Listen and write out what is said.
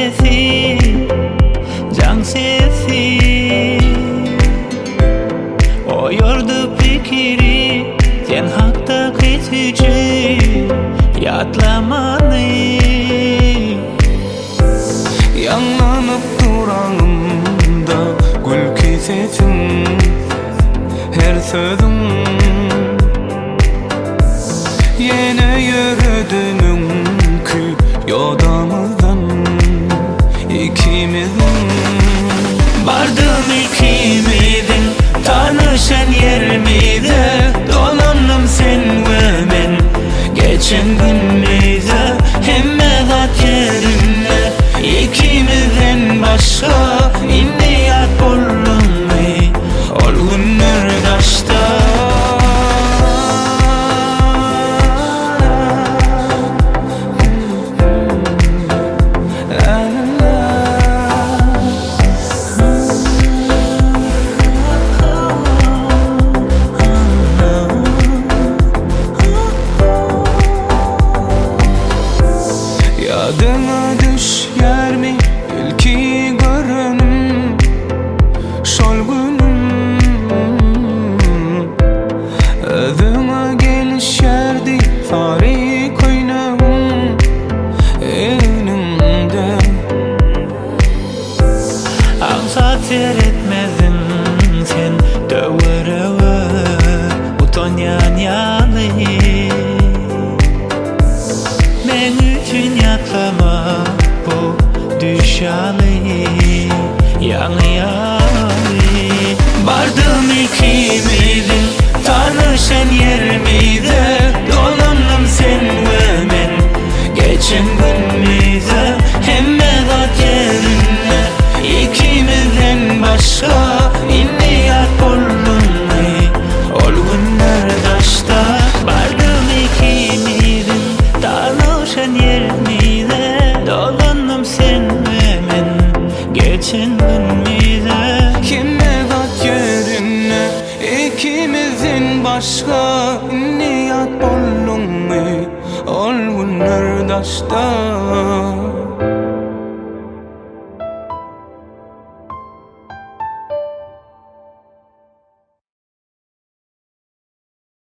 sesi, can sesi o yordu fikri, sen hakta kesici yatlamanı. Yanlanıp durağımda gül kesesin her sözüm. Yine yürüdümünkü yodamızdan ikimizin. Vardım ikimizin tanışan yerimize, dolandım sen ve ben geçen günümüze. Hem mezat yerinde ikimizden başka indi yat bulunmayı ol günler taşta. Yadıma düşer mi ilki görünüm şol günüm. Özüme gelişerdi tarih oynağım elimde. Ansat seyretmezin sen dövürüvü uton yanı. Men üçün yatlama bu düşalı yanı. Vardım ikimizin tanışan yerimize, dolandım sen ve ben geçen günümüze. Hem mezat yerinde ikimizden başka indi yat bulunmayı ol günler taşta. Vardım ikimizin tanışan yerimize, dolandım sen ve ben geçen günümüze. Kim mezat yerine ikimizin başka niyat bulunmayı ol günler taşta.